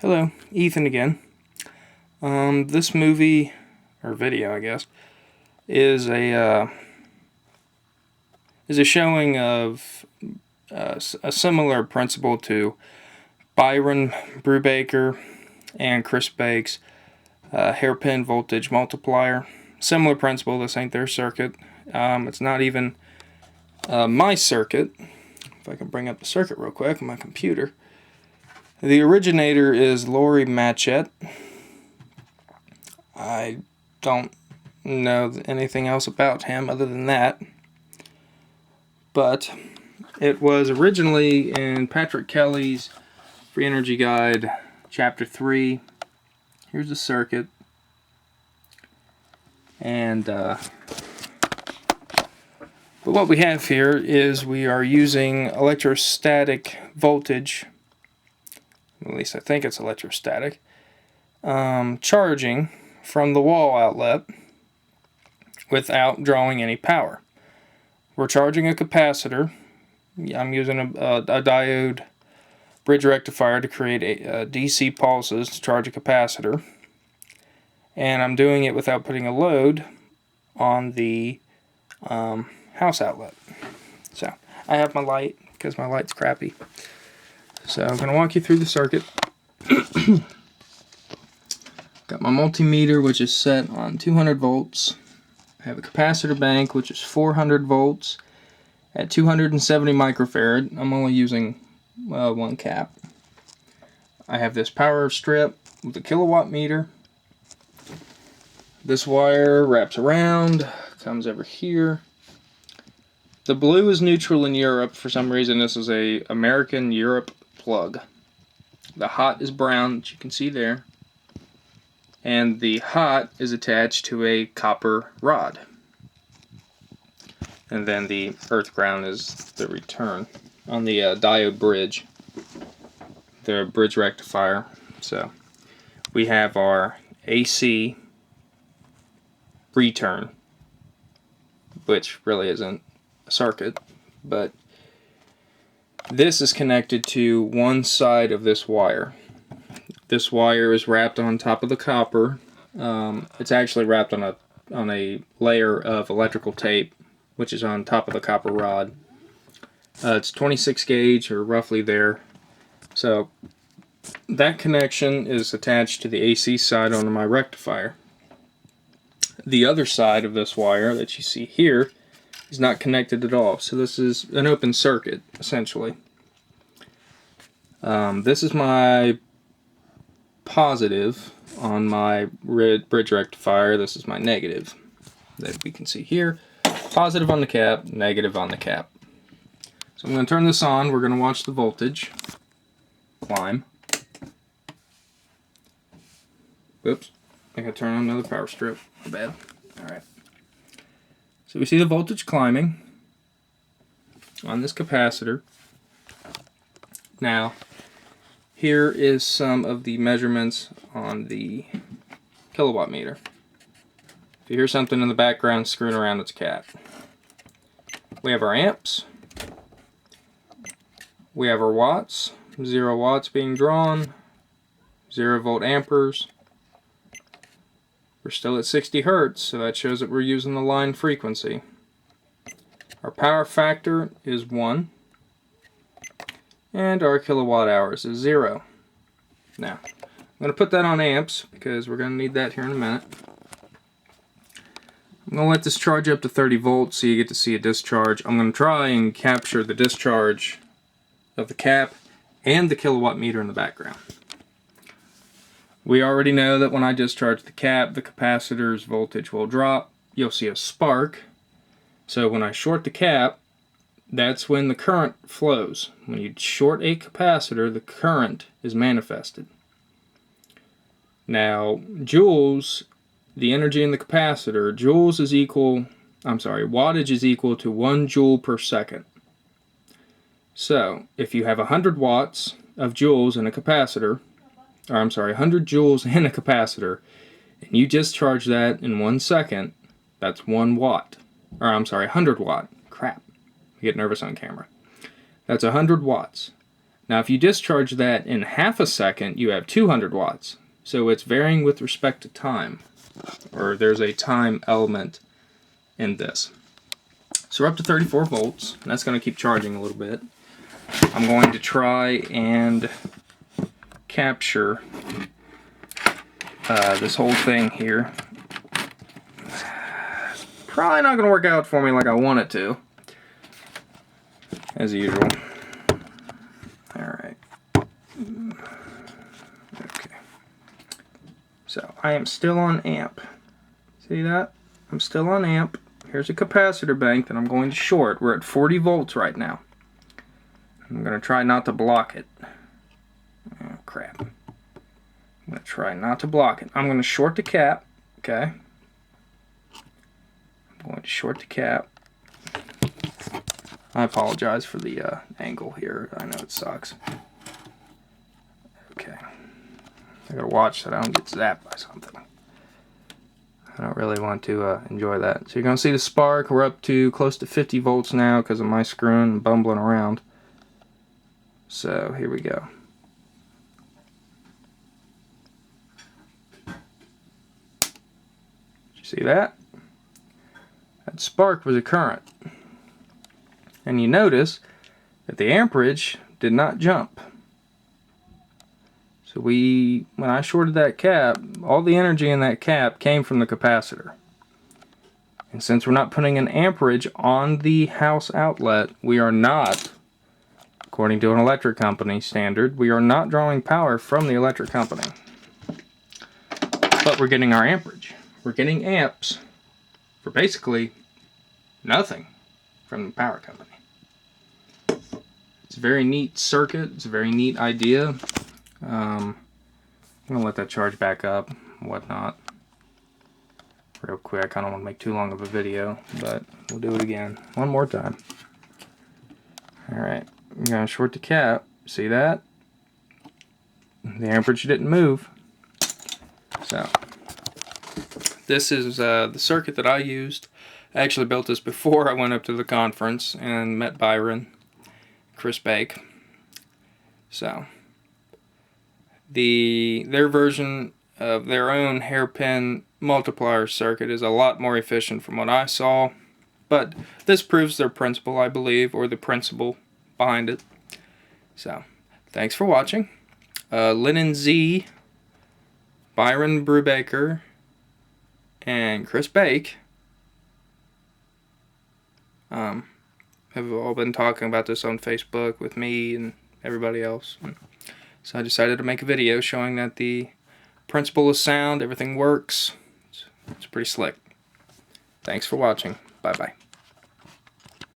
Hello, Ethan again. This movie, or video I guess, is a showing of a similar principle to Byron Brubaker and Chris Bake's hairpin voltage multiplier. Similar principle. This ain't their circuit. It's not even my circuit. If I can bring up the circuit real quick on my computer. The originator is Laurie Matchett. I don't know anything else about him other than that. But it was originally in Patrick Kelly's Free Energy Guide, Chapter 3. Here's the circuit. But what we have here is we are using electrostatic voltage. At least I think it's electrostatic, charging from the wall outlet without drawing any power. We're charging a capacitor. I'm using a diode bridge rectifier to create a DC pulses to charge a capacitor. And I'm doing it without putting a load on the house outlet. So I have my light because my light's crappy. So I'm going to walk you through the circuit. Got my multimeter, which is set on 200 volts. I have a capacitor bank, which is 400 volts at 270 microfarad. I'm only using one cap. I have this power strip with a kilowatt meter. This wire wraps around, comes over here. The blue is neutral in Europe. For some reason, this is a American Europe plug. The hot is brown, that you can see there. And the hot is attached to a copper rod. And then the earth ground is the return on the diode bridge. The bridge rectifier. So we have our AC return, which really isn't a circuit, but this is connected to one side of this wire. This wire is wrapped on top of the copper. It's actually wrapped on a layer of electrical tape, which is on top of the copper rod. It's 26 gauge, or roughly there. So that connection is attached to the AC side on my rectifier. The other side of this wire that you see here is not connected at all. So this is an open circuit, essentially. This is my positive on my bridge rectifier. This is my negative that we can see here. Positive on the cap, negative on the cap. So I'm going to turn this on. We're going to watch the voltage climb. Oops. I got to turn on another power strip. My bad. Alright. So we see the voltage climbing on this capacitor. Now, here is some of the measurements on the kilowatt meter. If you hear something in the background screwing around, it's a cat. We have our amps. We have our watts. 0 watts being drawn. 0 volt amperes. We're still at 60 hertz, so that shows that we're using the line frequency. Our power factor is 1. And our kilowatt hours is 0. Now, I'm going to put that on amps because we're going to need that here in a minute. I'm going to let this charge up to 30 volts so you get to see a discharge. I'm going to try and capture the discharge of the cap and the kilowatt meter in the background. We already know that when I discharge the cap, the capacitor's voltage will drop. You'll see a spark. So when I short the cap, that's when the current flows. When you short a capacitor, the current is manifested. Now, joules, the energy in the capacitor, wattage is equal to 1 joule per second. So, if you have 100 watts of joules in a capacitor, 100 joules in a capacitor, and you discharge that in 1 second, that's 1 watt. 100 watt. Crap. I get nervous on camera. That's 100 watts. Now if you discharge that in half a second, you have 200 watts. So it's varying with respect to time, or there's a time element in this. So we're up to 34 volts, and that's going to keep charging a little bit. I'm going to try and capture this whole thing here. Probably not going to work out for me like I want it to, as usual. Alright. Okay. So, I am still on amp. See that? I'm still on amp. Here's a capacitor bank that I'm going to short. We're at 40 volts right now. I'm going to try not to block it. Oh, crap. I'm going to try not to block it. I'm going to short the cap. Okay. I'm going to short the cap. I apologize for the angle here. I know it sucks. Okay. I gotta watch that I don't get zapped by something. I don't really want to enjoy that. So you're going to see the spark. We're up to close to 50 volts now because of my screwing and bumbling around. So here we go. Did you see that? That spark was a current. And you notice that the amperage did not jump. So when I shorted that cap, all the energy in that cap came from the capacitor. And since we're not putting an amperage on the house outlet, we are not, according to an electric company standard, we are not drawing power from the electric company. But we're getting our amperage. We're getting amps for basically nothing from the power company. It's a very neat circuit. It's a very neat idea. I'm going to let that charge back up and whatnot real quick. I don't want to make too long of a video, but we'll do it again one more time. Alright, I'm going to short the cap. See that? The amperage didn't move. So, this is the circuit that I used. I actually built this before I went up to the conference and met Byron, Chris Bake. So, their version of their own hairpin multiplier circuit is a lot more efficient from what I saw, but this proves their principle, I believe, or the principle behind it. So, thanks for watching. Lennon Z, Byron Brubaker, and Chris Bake have all been talking about this on Facebook with me and everybody else. So I decided to make a video showing that the principle is sound, everything works. It's pretty slick. Thanks for watching. Bye-bye.